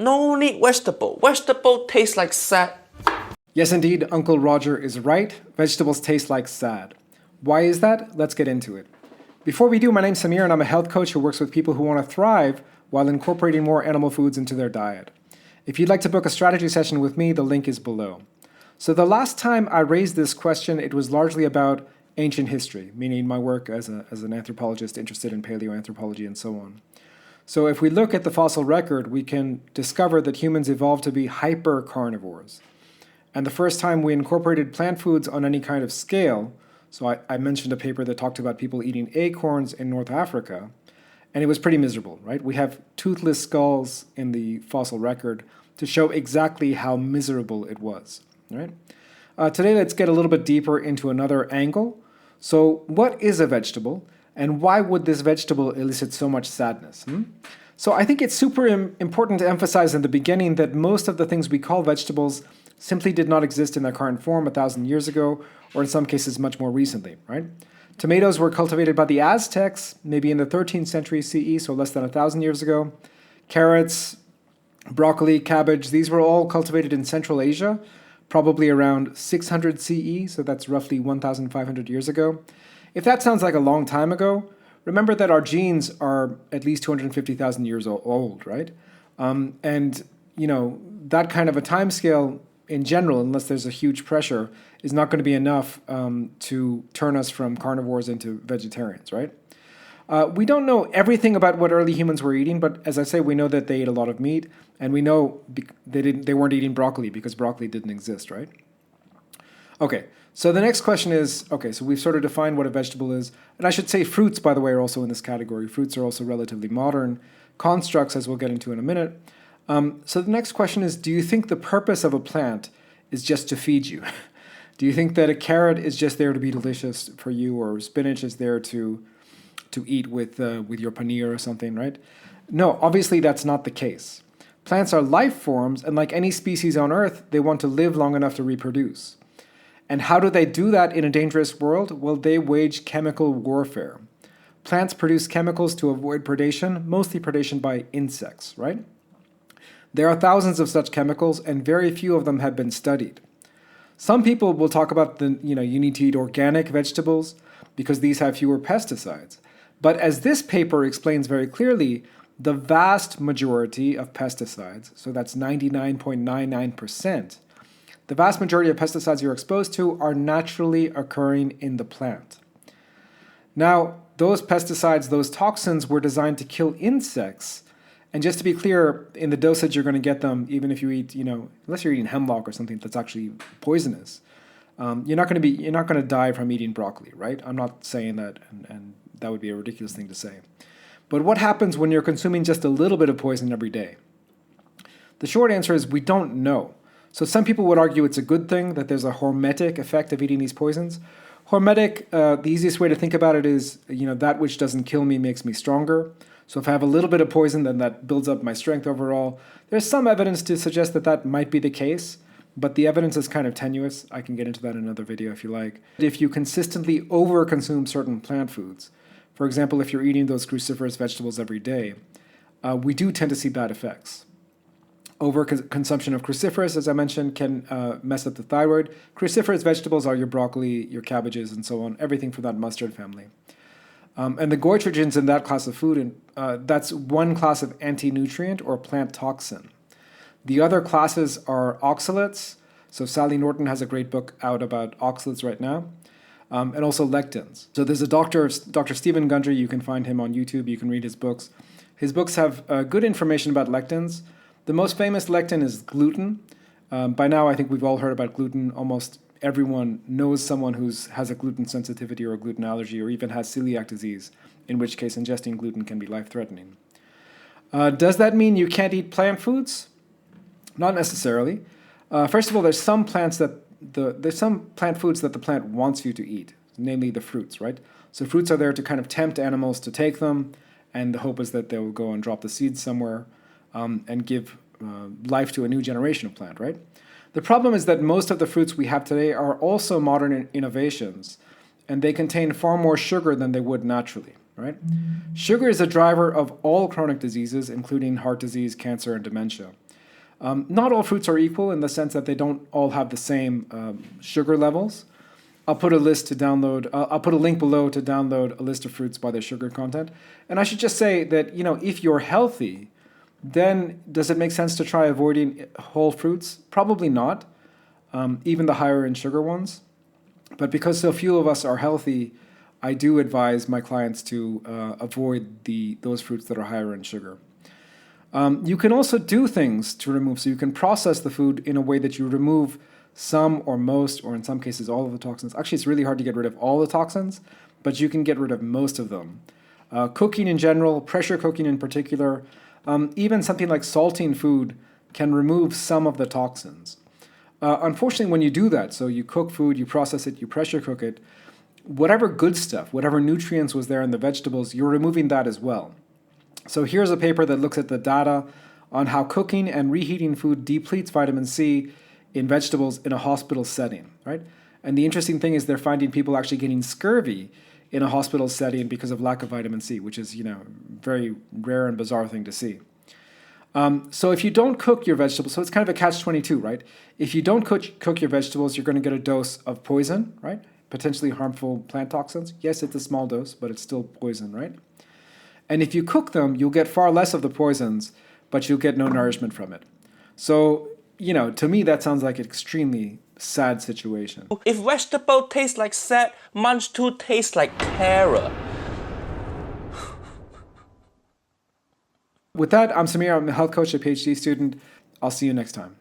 No need vegetable. Vegetable tastes like sad. Yes, indeed, Uncle Roger is right. Vegetables taste like sad. Why is that? Let's get into it. Before we do, my name's Samir and I'm a health coach who works with people who want to thrive while incorporating more animal foods into their diet. If you'd like to book a strategy session with me, the link is below. So the last time I raised this question, it was largely about ancient history, meaning my work as an anthropologist interested in paleoanthropology and so on. So if we look at the fossil record, we can discover that humans evolved to be hyper-carnivores. And the first time we incorporated plant foods on any kind of scale, so I mentioned a paper that talked about people eating acorns in North Africa, and it was pretty miserable, right? We have toothless skulls in the fossil record to show exactly how miserable it was, right? Today, let's get a little bit deeper into another angle. So what is a vegetable, and why would this vegetable elicit so much sadness? So I think it's super important to emphasize in the beginning that most of the things we call vegetables simply did not exist in their current form 1,000 years ago, or in some cases much more recently, right? Tomatoes were cultivated by the Aztecs, maybe in the 13th century CE, so less than 1,000 years ago. Carrots, broccoli, cabbage, these were all cultivated in Central Asia, probably around 600 CE, so that's roughly 1,500 years ago. If that sounds like a long time ago, remember that our genes are at least 250,000 years old, right? And, that kind of a time scale in general, unless there's a huge pressure, is not going to be enough to turn us from carnivores into vegetarians, right? We don't know everything about what early humans were eating, but as I say, we know that they ate a lot of meat, and we know they weren't eating broccoli because broccoli didn't exist, right? Okay, so the next question is, okay, so we've sort of defined what a vegetable is, and I should say fruits, by the way, are also in this category. Fruits are also relatively modern constructs, as we'll get into in a minute. So the next question is, do you think the purpose of a plant is just to feed you? Do you think that a carrot is just there to be delicious for you, or spinach is there to eat with your paneer or something, right? No, obviously that's not the case. Plants are life forms, and like any species on Earth, they want to live long enough to reproduce. And how do they do that in a dangerous world? Well, they wage chemical warfare. Plants produce chemicals to avoid predation, mostly predation by insects, right? There are thousands of such chemicals, and very few of them have been studied. Some people will talk about you need to eat organic vegetables because these have fewer pesticides. But as this paper explains very clearly, the vast majority of pesticides, so that's 99.99%, the vast majority of pesticides you're exposed to are naturally occurring in the plant. Now, those pesticides, those toxins were designed to kill insects. And just to be clear, in the dosage you're going to get them, even if you eat, unless you're eating hemlock or something that's actually poisonous, you're not going to die from eating broccoli, right? I'm not saying that, and that would be a ridiculous thing to say. But what happens when you're consuming just a little bit of poison every day? The short answer is we don't know. So some people would argue it's a good thing that there's a hormetic effect of eating these poisons. Hormetic, the easiest way to think about it is, that which doesn't kill me makes me stronger. So if I have a little bit of poison, then that builds up my strength overall. There's some evidence to suggest that that might be the case, but the evidence is kind of tenuous. I can get into that in another video if you like. If you consistently overconsume certain plant foods, for example, if you're eating those cruciferous vegetables every day, we do tend to see bad effects. Overconsumption of cruciferous, as I mentioned, can mess up the thyroid. Cruciferous vegetables are your broccoli, your cabbages, and so on, everything from that mustard family. And the goitrogens in that class of food, that's one class of anti-nutrient or plant toxin. The other classes are oxalates. So Sally Norton has a great book out about oxalates right now. And also lectins. So there's a Dr. Stephen Gundry. You can find him on YouTube. You can read his books. His books have good information about lectins. The most famous lectin is gluten. By now, I think we've all heard about gluten. Almost everyone knows someone who has a gluten sensitivity or a gluten allergy or even has celiac disease, in which case ingesting gluten can be life-threatening. Does that mean you can't eat plant foods? Not necessarily. First of all, there's some plant foods that the plant wants you to eat, namely the fruits, right? So fruits are there to kind of tempt animals to take them, and the hope is that they will go and drop the seeds somewhere and give life to a new generation of plant, right? The problem is that most of the fruits we have today are also modern innovations, and they contain far more sugar than they would naturally, right? Sugar is a driver of all chronic diseases, including heart disease, cancer, and dementia. Not all fruits are equal in the sense that they don't all have the same sugar levels. I'll put a list to download. I'll put a link below to download a list of fruits by their sugar content. And I should just say that, if you're healthy, then does it make sense to try avoiding whole fruits? Probably not, even the higher in sugar ones. But because so few of us are healthy, I do advise my clients to avoid those fruits that are higher in sugar. You can also do things to remove, so you can process the food in a way that you remove some or most, or in some cases all of the toxins. Actually, it's really hard to get rid of all the toxins, but you can get rid of most of them. Cooking in general, pressure cooking in particular, even something like salting food can remove some of the toxins. Unfortunately, when you do that, so you cook food, you process it, you pressure cook it, whatever good stuff, whatever nutrients was there in the vegetables, you're removing that as well. So here's a paper that looks at the data on how cooking and reheating food depletes vitamin C in vegetables in a hospital setting, right? And the interesting thing is they're finding people actually getting scurvy in a hospital setting because of lack of vitamin C, which is, very rare and bizarre thing to see. So if you don't cook your vegetables, so it's kind of a catch-22, right? If you don't cook your vegetables, you're going to get a dose of poison, right? Potentially harmful plant toxins. Yes, it's a small dose, but it's still poison, right? And if you cook them, you'll get far less of the poisons, but you'll get no nourishment from it. So, to me, that sounds like an extremely sad situation. If vegetable tastes like sad, munch too tastes like terror. With that, I'm Samir. I'm a health coach, a PhD student. I'll see you next time.